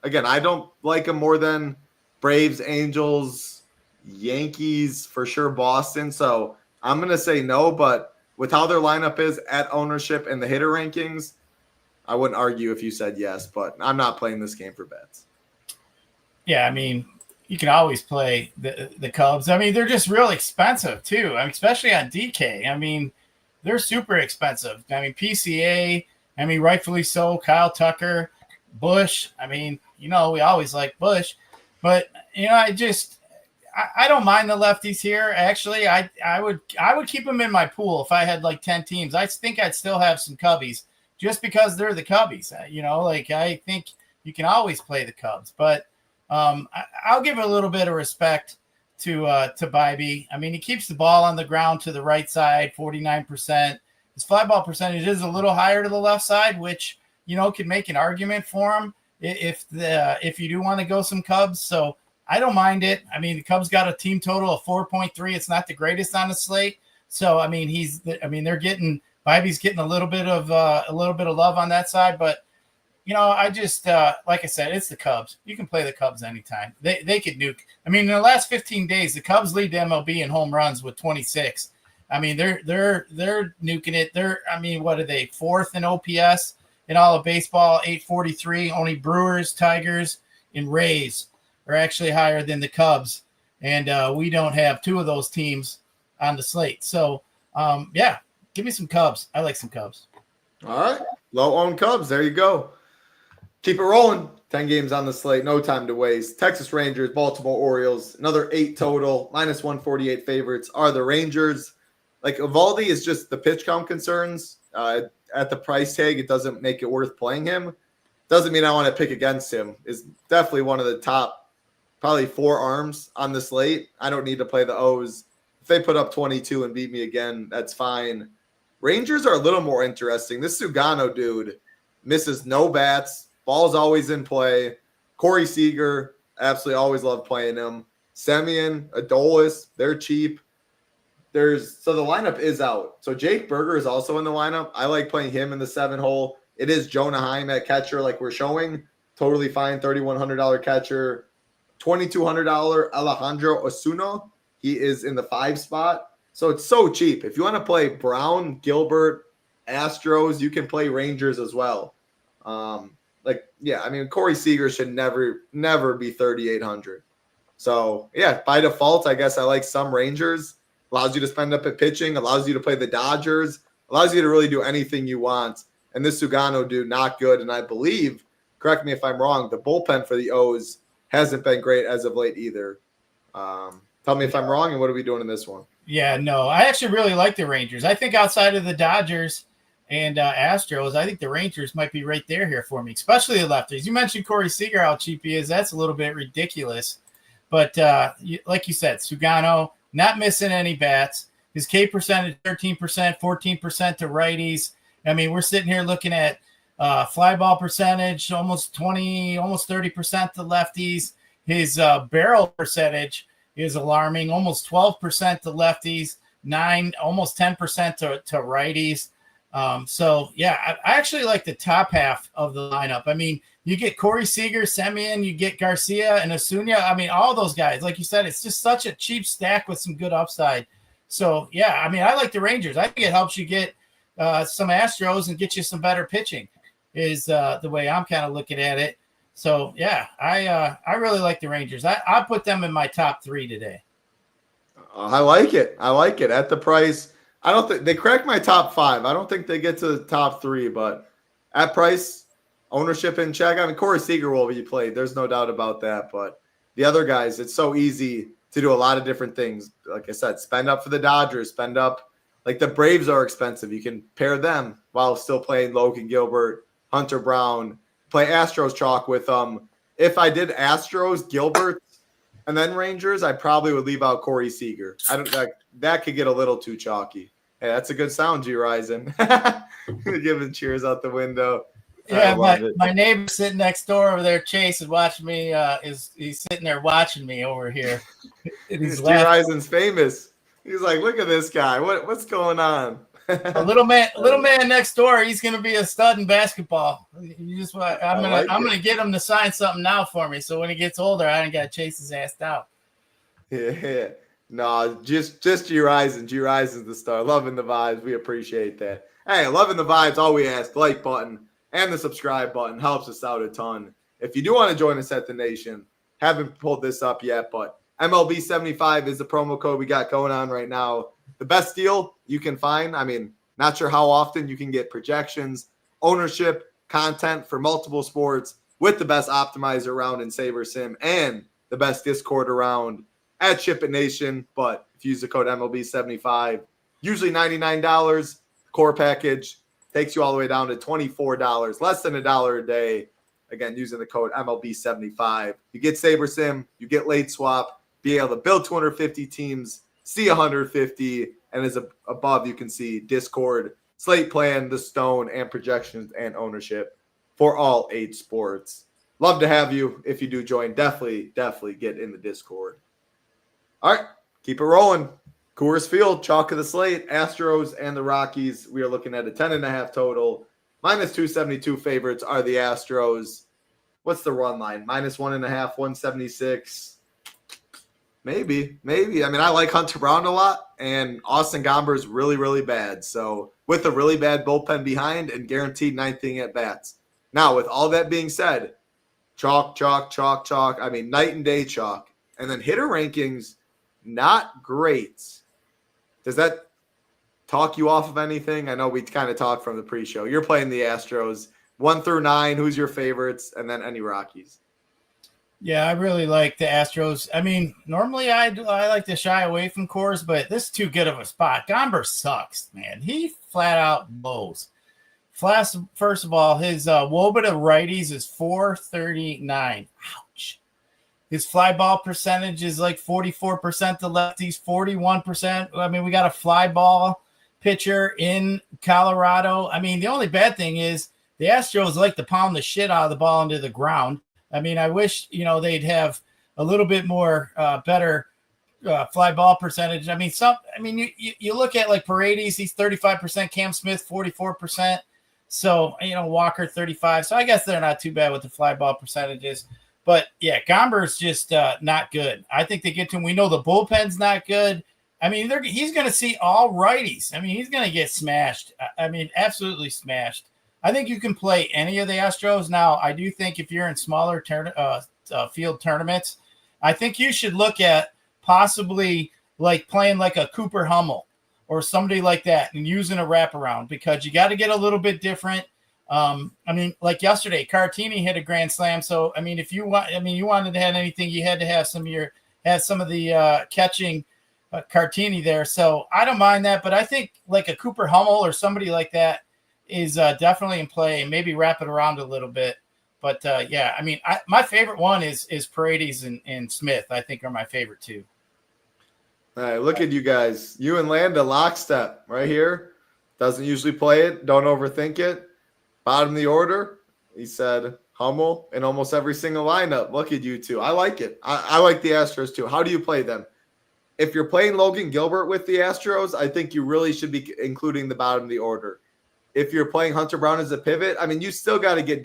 Again, I don't like them more than Braves, Angels, Yankees, for sure Boston. So I'm going to say no, but with how their lineup is at ownership and the hitter rankings, I wouldn't argue if you said yes, but I'm not playing this game for bets. Yeah, you can always play the Cubs. They're just real expensive too. especially on DK. They're super expensive. PCA, rightfully so. Kyle Tucker, Bush. We always like Bush, but I don't mind the lefties here. Actually, I would keep them in my pool if I had like 10 teams. I think I'd still have some Cubbies just because they're the Cubbies. I think you can always play the Cubs, but I'll give a little bit of respect to Bybee. He keeps the ball on the ground to the right side, 49%. His fly ball percentage is a little higher to the left side, which could make an argument for him if you do want to go some Cubs. So I don't mind it. The Cubs got a team total of 4.3. It's not the greatest on the slate. So Bybee's getting a little bit of love on that side, but I just like I said, it's the Cubs. You can play the Cubs anytime. They could nuke. In the last 15 days, the Cubs lead the MLB in home runs with 26. They're nuking it. They're what are they? 4th in OPS in all of baseball, 843. Only Brewers, Tigers, and Rays are actually higher than the Cubs, and we don't have 2 of those teams on the slate. So give me some Cubs. I like some Cubs. All right, low-owned Cubs. There you go. Keep it rolling. 10 games on the slate. No time to waste. Texas Rangers, Baltimore Orioles. Another 8 total. -148 favorites are the Rangers. Like, Evaldi is just the pitch count concerns. At the price tag, it doesn't make it worth playing him. Doesn't mean I want to pick against him. Is definitely one of the top, probably 4 arms on the slate. I don't need to play the O's. If they put up 22 and beat me again, that's fine. Rangers are a little more interesting. This Sugano dude misses no bats. Ball's always in play. Corey Seager, absolutely always love playing him. Semien, Adolis, they're cheap. So the lineup is out. So Jake Berger is also in the lineup. I like playing him in the 7-hole. It is Jonah Heim at catcher like we're showing. Totally fine, $3,100 catcher. $2,200 Alejandro Osuna. He is in the 5 spot. So it's so cheap. If you want to play Brown, Gilbert, Astros, you can play Rangers as well. Corey Seager should never be 3,800. So, by default, I guess I like some Rangers. Allows you to spend up at pitching, allows you to play the Dodgers, allows you to really do anything you want. And this Sugano dude, not good. And I believe, correct me if I'm wrong, the bullpen for the O's hasn't been great as of late either. Tell me if I'm wrong, and what are we doing in this one? Yeah, no, I actually really like the Rangers. I think outside of the Dodgers and Astros, I think the Rangers might be right there here for me, especially the lefties. You mentioned Corey Seager, how cheap he is. That's a little bit ridiculous. But like you said, Sugano, not missing any bats. His K percentage, 13%, 14% to righties. We're sitting here looking at fly ball percentage, almost 30% to lefties. His barrel percentage, is alarming. Almost 12% to lefties, almost 10% to righties. So yeah, I actually like the top half of the lineup. I mean, you get Corey Seager, Semien, you get Garcia and Acuna. I mean, all those guys, like you said, it's just such a cheap stack with some good upside. So yeah, I mean, I like the Rangers. I think it helps you get some Astros and get you some better pitching is the way I'm kind of looking at it. So yeah, I really like the Rangers. I put them in my top 3 today. I like it. I like it at the price. I don't think they crack my top 5. I don't think they get to the top 3, but at price, ownership in check. I mean, Corey Seager will be played. There's no doubt about that. But the other guys, it's so easy to do a lot of different things. Like I said, spend up for the Dodgers, spend up. Like the Braves are expensive. You can pair them while still playing Logan Gilbert, Hunter Brown, play Astros chalk with if I did Astros, Gilbert, and then Rangers, I probably would leave out Corey Seager. I don't that could get a little too chalky. Hey, that's a good sound, Gyiraszin. Giving cheers out the window. Yeah, my neighbor sitting next door over there, Chase, is watching me. He's sitting there watching me over here. Gyiraszin's famous. He's like, look at this guy. What's going on? A little man next door. He's going to be a stud in basketball. I'm gonna get him to sign something now for me. So when he gets older, I ain't got to chase his ass out. Yeah, no, just Gyiraszin. Gyiraszin's the star. Loving the vibes. We appreciate that. Hey, loving the vibes. All we ask, like button and the subscribe button helps us out a ton. If you do want to join us at the Nation, haven't pulled this up yet, but MLB 75 is the promo code we got going on right now. The best deal you can find. I mean, not sure how often you can get projections, ownership, content for multiple sports with the best optimizer around in SaberSim and the best Discord around at SHIPIT Nation. But if you use the code MLB75, usually $99 core package takes you all the way down to $24, less than $1 a day. Again, using the code MLB75, you get SaberSim, you get late swap, be able to build 250 teams, see 150, and as above, you can see Discord, Slate plan, the Stone, and projections and ownership for all 8 sports. Love to have you. If you do join, definitely get in the Discord. All right, keep it rolling. Coors Field, chalk of the slate, Astros and the Rockies. We are looking at a 10.5 total. Minus 272 favorites are the Astros. What's the run line? Minus 1.5, 176. Maybe. I mean, I like Hunter Brown a lot, and Austin Gomber is really, really bad. So with a really bad bullpen behind and guaranteed 9th inning at bats. Now, with all that being said, chalk. I mean, night and day chalk. And then hitter rankings, not great. Does that talk you off of anything? I know we kind of talked from the pre-show. You're playing the Astros 1 through 9. Who's your favorites? And then any Rockies. Yeah, I really like the Astros. I mean, normally I like to shy away from Coors, but this is too good of a spot. Gomber sucks, man. He flat out blows. First of all, his WOBA to righties is 439. Ouch. His fly ball percentage is like 44% to lefties, 41%. I mean, we got a fly ball pitcher in Colorado. I mean, the only bad thing is the Astros like to pound the shit out of the ball into the ground. I mean, I wish, they'd have a little bit more better fly ball percentage. I mean, you look at like Paredes, he's 35%, Cam Smith 44%. So, Walker 35. So I guess they're not too bad with the fly ball percentages. But yeah, Gomber's just not good. I think they get to him. We know the bullpen's not good. I mean, he's going to see all righties. I mean, he's going to get smashed. I mean, absolutely smashed. I think you can play any of the Astros. Now, I do think if you're in smaller field tournaments, I think you should look at possibly like playing like a Cooper Hummel or somebody like that and using a wraparound because you got to get a little bit different. I mean, like yesterday, Cartini hit a grand slam. So, I mean, if you wanted to have anything, you had to have some of the catching Cartini there. So I don't mind that, but I think like a Cooper Hummel or somebody like that is definitely in play and maybe wrap it around a little bit. But yeah, I mean, my favorite one is Paredes and Smith, I think are my favorite two. All right, look at you guys. You and Landa lockstep right here. Doesn't usually play it. Don't overthink it. Bottom of the order, he said Hummel in almost every single lineup. Look at you two. I like it. I like the Astros too. How do you play them? If you're playing Logan Gilbert with the Astros, I think you really should be including the bottom of the order. If you're playing Hunter Brown as a pivot, I mean, you still got to get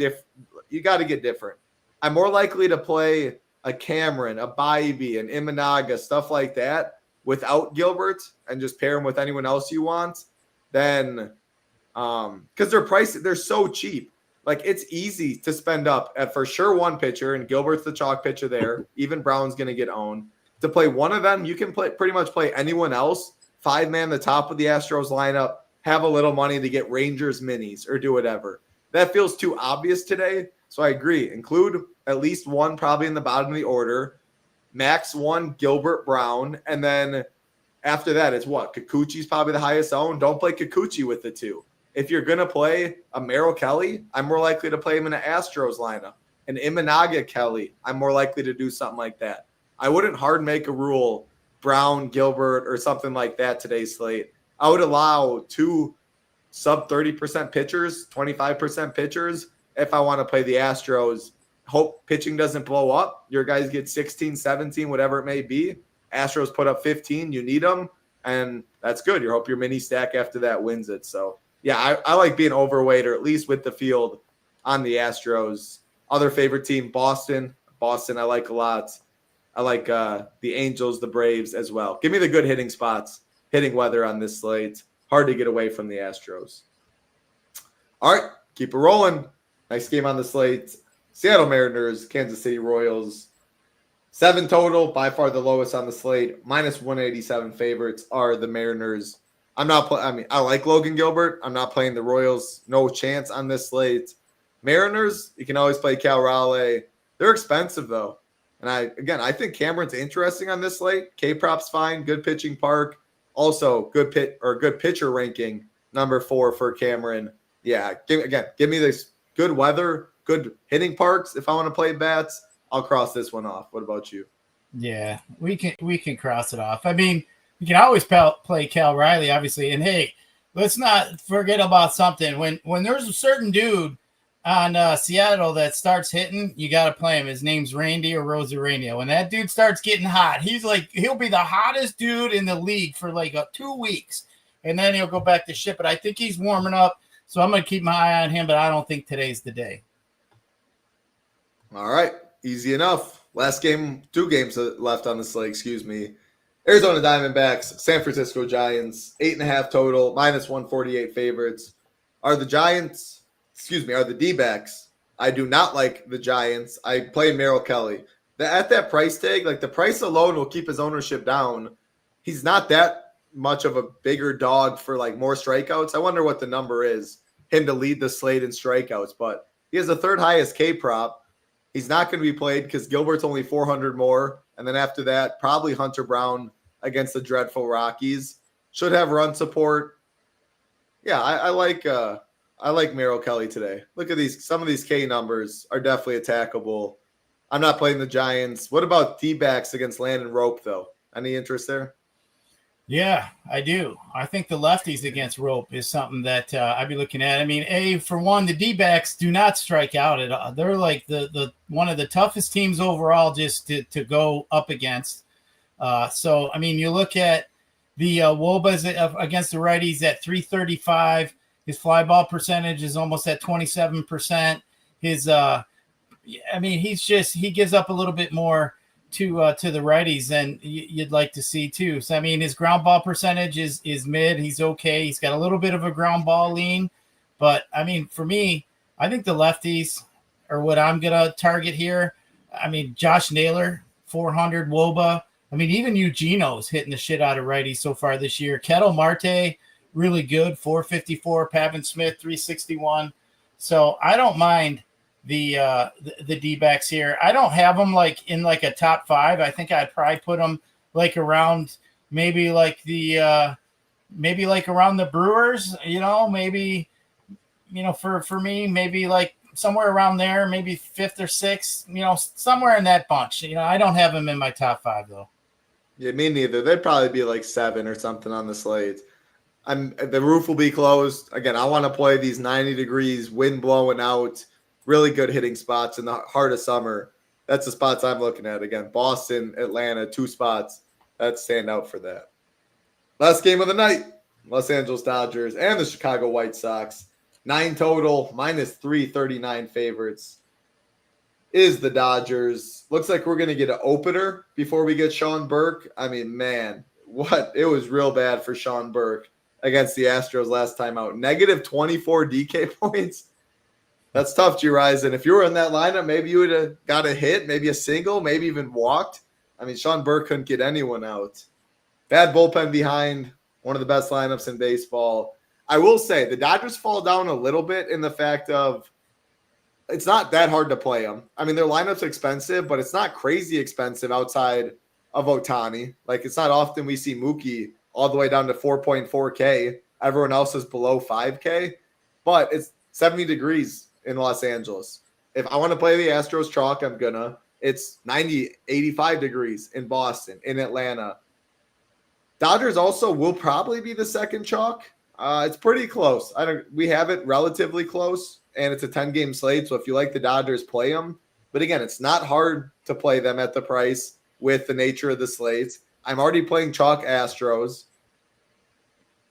you got to get different. I'm more likely to play a Cameron, a Bybee, an Imanaga, stuff like that without Gilbert and just pair him with anyone else you want. Then, because they're so cheap. Like, it's easy to spend up at for sure one pitcher, and Gilbert's the chalk pitcher there. Even Brown's going to get owned. To play one of them, you can pretty much play anyone else. 5-man, the top of the Astros lineup, have a little money to get Rangers minis or do whatever. That feels too obvious today. So I agree. Include at least one probably in the bottom of the order. Max one, Gilbert, Brown. And then after that, it's what? Kikuchi's probably the highest owned. Don't play Kikuchi with the two. If you're going to play a Merrill Kelly, I'm more likely to play him in an Astros lineup. An Imanaga Kelly, I'm more likely to do something like that. I wouldn't hard make a rule, Brown, Gilbert, or something like that today's slate. I would allow 2 sub 30% pitchers, 25% pitchers, if I want to play the Astros. Hope pitching doesn't blow up. Your guys get 16, 17, whatever it may be. Astros put up 15. You need them, and that's good. You hope your mini stack after that wins it. So, yeah, I like being overweight, or at least with the field on the Astros. Other favorite team, Boston. Boston I like a lot. I like the Angels, the Braves as well. Give me the good hitting spots, hitting weather on this slate. Hard to get away from the Astros. All right, keep it rolling. Next game on the slate, Seattle Mariners, Kansas City Royals. 7 total, by far the lowest on the slate. Minus 187 favorites are the Mariners. I like Logan Gilbert. I'm not playing the Royals. No chance on this slate. Mariners, you can always play Cal Raleigh. They're expensive, though. And I think Cameron's interesting on this slate. K-Prop's fine, good pitching park. Also, good pitcher ranking, number 4 for Cameron. Yeah, give me this good weather, good hitting parks. If I want to play bats, I'll cross this one off. What about you? Yeah, we can cross it off. I mean, you can always play Cal Riley, obviously. And hey, let's not forget about something. When there's a certain dude on Seattle that starts hitting, you got to play him. His name's Randy or Rosarania. When that dude starts getting hot, he'll be the hottest dude in the league for like 2 weeks, and then he'll go back to SHIPIT. I think he's warming up, so I'm going to keep my eye on him, but I don't think today's the day. All right, easy enough. Last game, 2 games left on the slate, excuse me. Arizona Diamondbacks, San Francisco Giants, 8.5 total, minus 148 favorites. Are the D-backs. I do not like the Giants. I play Merrill Kelly. At that price tag, like the price alone will keep his ownership down. He's not that much of a bigger dog for like more strikeouts. I wonder what the number is, him to lead the slate in strikeouts, but he has the 3rd highest K-prop. He's not going to be played because Gilbert's only 400 more. And then after that, probably Hunter Brown against the dreadful Rockies. Should have run support. Yeah, I like Merrill Kelly today. Look at these. Some of these K numbers are definitely attackable. I'm not playing the Giants. What about D-backs against Landon Rope, though? Any interest there? Yeah, I do. I think the lefties against Rope is something that I'd be looking at. I mean, for one, the D-backs do not strike out at all. They're like the one of the toughest teams overall just to go up against. So, I mean, you look at the Wobas against the righties at 335. His fly ball percentage is almost at 27%. He gives up a little bit more to the righties than you'd like to see too. So, I mean, his ground ball percentage is mid. He's okay. He's got a little bit of a ground ball lean, but I mean, for me, I think the lefties are what I'm going to target here. I mean, Josh Naylor, 400 Woba. I mean, even Eugenio's hitting the shit out of righties so far this year. Kettle Marte, really good, 454. Pavin Smith, 361. So I don't mind the D-backs here. I don't have them like in like a top 5. I think I'd probably put them like around maybe like around the Brewers, for me, maybe like somewhere around there, maybe 5th or 6th, somewhere in that bunch. I don't have them in my top 5 though. Yeah, me neither. They'd probably be like 7 or something on the slate. The roof will be closed. Again, I want to play these 90 degrees, wind blowing out, really good hitting spots in the heart of summer. That's the spots I'm looking at. Again, Boston, Atlanta, 2 spots that stand out for that. Last game of the night, Los Angeles Dodgers and the Chicago White Sox. 9 total, minus 339 favorites is the Dodgers. Looks like we're going to get an opener before we get Sean Burke. I mean, man, what? It was real bad for Sean Burke against the Astros last time out. Negative 24 DK points. That's tough, Gyiraszin. If you were in that lineup, maybe you would have got a hit, maybe a single, maybe even walked. I mean, Sean Burke couldn't get anyone out. Bad bullpen behind one of the best lineups in baseball. I will say the Dodgers fall down a little bit in the fact of it's not that hard to play them. I mean, their lineup's expensive, but it's not crazy expensive outside of Ohtani. Like, it's not often we see Mookie all the way down to 4.4K. Everyone else is below 5K, but it's 70 degrees in Los Angeles. If I want to play the Astros chalk, I'm gonna. It's 90, 85 degrees in Boston, in Atlanta. Dodgers also will probably be the second chalk. It's pretty close. We have it relatively close, and it's a 10-game slate. So if you like the Dodgers, play them. But again, it's not hard to play them at the price with the nature of the slates. I'm already playing chalk Astros.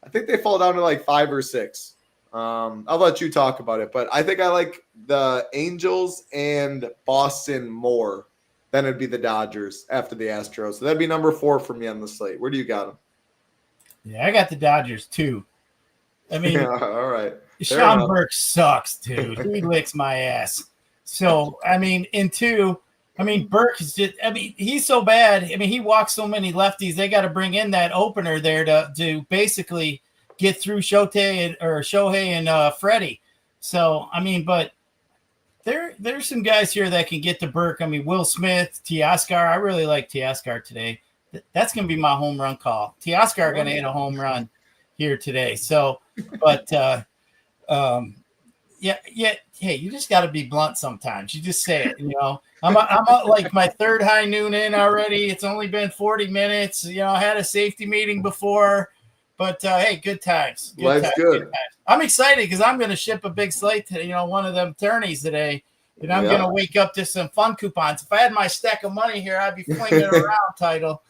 I think they fall down to like 5 or 6. I'll let you talk about it, but I think I like the Angels and Boston more than it'd be the Dodgers after the Astros. So that'd be number 4 for me on the slate. Where do you got them? Yeah, I got the Dodgers too. I mean, yeah, all right. Sean Burke sucks, dude. He licks my ass. So, I mean, in 2, I mean, Burke is just, I mean, he's so bad. I mean, he walks so many lefties. They got to bring in that opener there to basically get through Shohei and Freddie. So, I mean, but there's some guys here that can get to Burke. I mean, Will Smith, Teoscar. I really like Teoscar today. That's going to be my home run call. Teoscar going to hit a home run here today. So, but yeah. Hey, you just got to be blunt sometimes. You just say it. You know, I'm like my 3rd high noon in already. It's only been 40 minutes. You know, I had a safety meeting before. But, hey, good times. Life's good. I'm excited because I'm going to ship a big slate to, one of them tourneys today. And I'm going to wake up to some fun coupons. If I had my stack of money here, I'd be flinging it around, Title.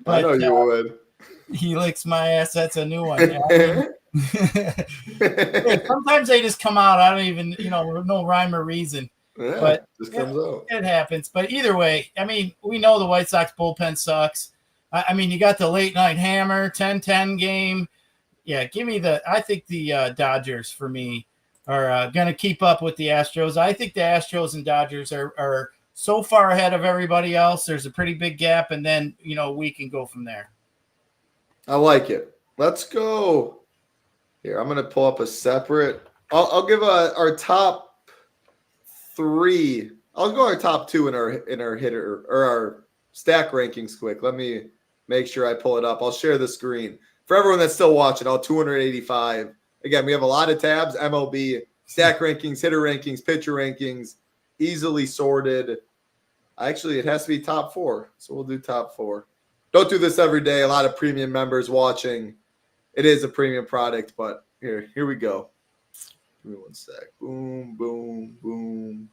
But, I know you would. He licks my ass. That's a new one. Hey, sometimes they just come out. I don't even, no rhyme or reason. Yeah, but just comes out. It happens. But either way, I mean, we know the White Sox bullpen sucks. I mean, you got the late night hammer, 10-10 game. Yeah, I think the Dodgers for me are going to keep up with the Astros. I think the Astros and Dodgers are so far ahead of everybody else. There's a pretty big gap, and then, we can go from there. I like it. Let's go. Here, I'm going to pull up a separate. I'll give our top 3. I'll go our top 2 in our hitter or our stack rankings quick. Let me make sure I pull it up. I'll share the screen. For everyone that's still watching, all 285. Again, we have a lot of tabs, MLB, stack rankings, hitter rankings, pitcher rankings, easily sorted. Actually, it has to be top 4, so we'll do top 4. Don't do this every day. A lot of premium members watching. It is a premium product, but here we go. Give me one sec. Boom, boom, boom.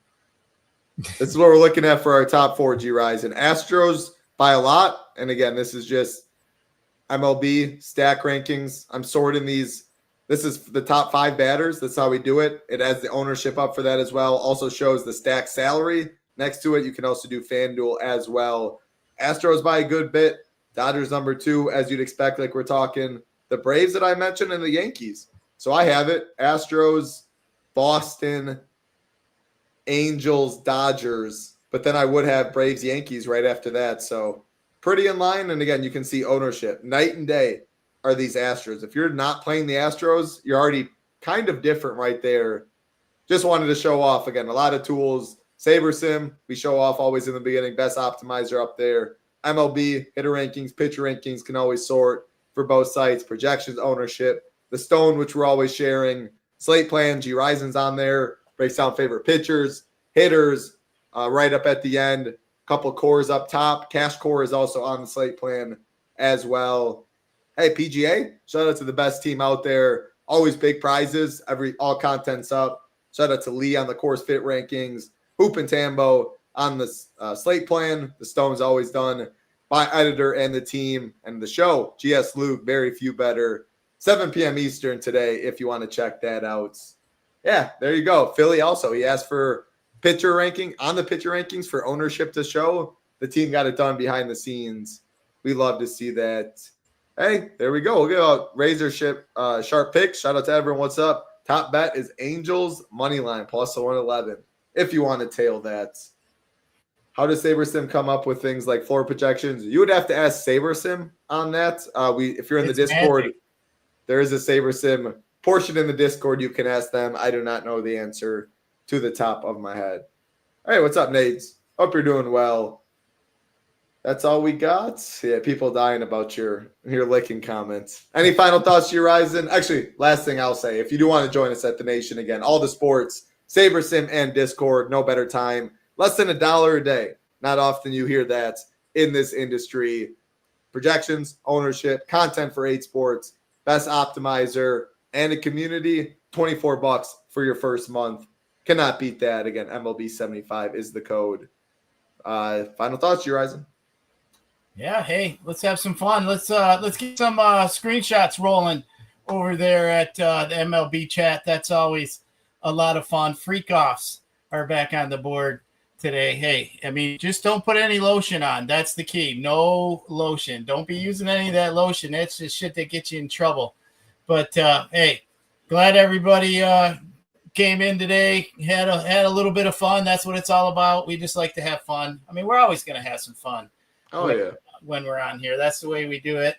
This is what we're looking at for our top 4 Gyiraszin. Astros by a lot. And again, this is just MLB stack rankings. I'm sorting these. This is the top 5 batters. That's how we do it. It has the ownership up for that as well. Also shows the stack salary. Next to it, you can also do FanDuel as well. Astros by a good bit. Dodgers number 2, as you'd expect, like we're talking. The Braves that I mentioned and the Yankees. So I have it. Astros, Boston, Angels, Dodgers. But then I would have Braves, Yankees right after that. So pretty in line. And again, you can see ownership. Night and day are these Astros. If you're not playing the Astros, you're already kind of different right there. Just wanted to show off, again, a lot of tools. Saber Sim, we show off always in the beginning. Best optimizer up there. MLB, hitter rankings, pitcher rankings can always sort for both sites. Projections, ownership. The Stone, which we're always sharing. Slate plan, Gyiraszin's on there. Breaks down favorite pitchers, hitters, right up at the end. Couple cores up top. Cash core is also on the slate plan as well. Hey, PGA, shout out to the best team out there. Always big prizes. All content's up. Shout out to Lee on the Course Fit rankings. Hoop and Tambo on the Slate plan. The Stone's always done by editor and the team. And the show, GS Luke, very few better. 7 p.m. Eastern today if you want to check that out. Yeah, there you go. Philly also, he asked for pitcher ranking on the pitcher rankings for ownership to show. The team got it done behind the scenes. We love to see that. Hey, there we go. We'll get a razor sharp pick. Shout out to everyone. What's up? Top bet is Angels money line plus 111. If you want to tail that. How does SaberSim come up with things like floor projections? You would have to ask SaberSim on that. If you're in the Discord, magic. There is a SaberSim portion in the Discord. You can ask them. I do not know the answer to the top of my head. All right, what's up, Nades? Hope you're doing well. That's all we got. Yeah, people dying about your licking comments. Any final thoughts, Gyiraszin? Actually, last thing I'll say, if you do want to join us at the Nation again, all the sports, SaberSim and Discord, no better time. Less than $1 a day. Not often you hear that in this industry. Projections, ownership, content for 8 sports, best optimizer, and a community, $24 for your first month. Cannot beat that. Again, MLB75 is the code. Final thoughts, Gyiraszin? Yeah, hey, let's have some fun. Let's get some screenshots rolling over there at the MLB chat. That's always a lot of fun. Freak offs are back on the board today. Hey, I mean, just don't put any lotion on. That's the key. No lotion. Don't be using any of that lotion. That's just shit that gets you in trouble. But hey, glad everybody came in today. Had a little bit of fun. That's what it's all about. We just like to have fun. I mean, we're always going to have some fun. When we're on here, that's the way we do it.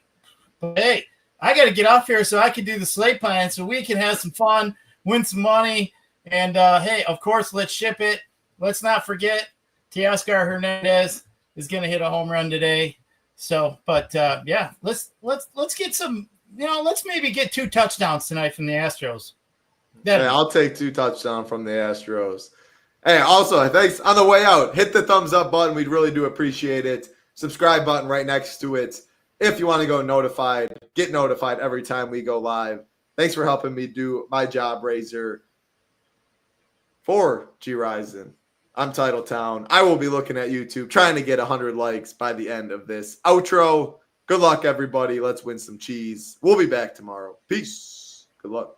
But hey, I got to get off here so I can do the Slate plan, so we can have some fun, win some money, and hey, of course, let's ship it. Let's not forget, Teoscar Hernandez is going to hit a home run today. So, but yeah, let's get some. Let's maybe get 2 touchdowns tonight from the Astros. Hey, I'll take 2 touchdowns from the Astros. Hey, also, thanks on the way out. Hit the thumbs up button. We'd really do appreciate it. Subscribe button right next to it. If you want to go notified, get notified every time we go live. Thanks for helping me do my job, Razor. For Gyiraszin, I'm Titletown. I will be looking at YouTube, trying to get 100 likes by the end of this outro. Good luck, everybody. Let's win some cheese. We'll be back tomorrow. Peace. Good luck.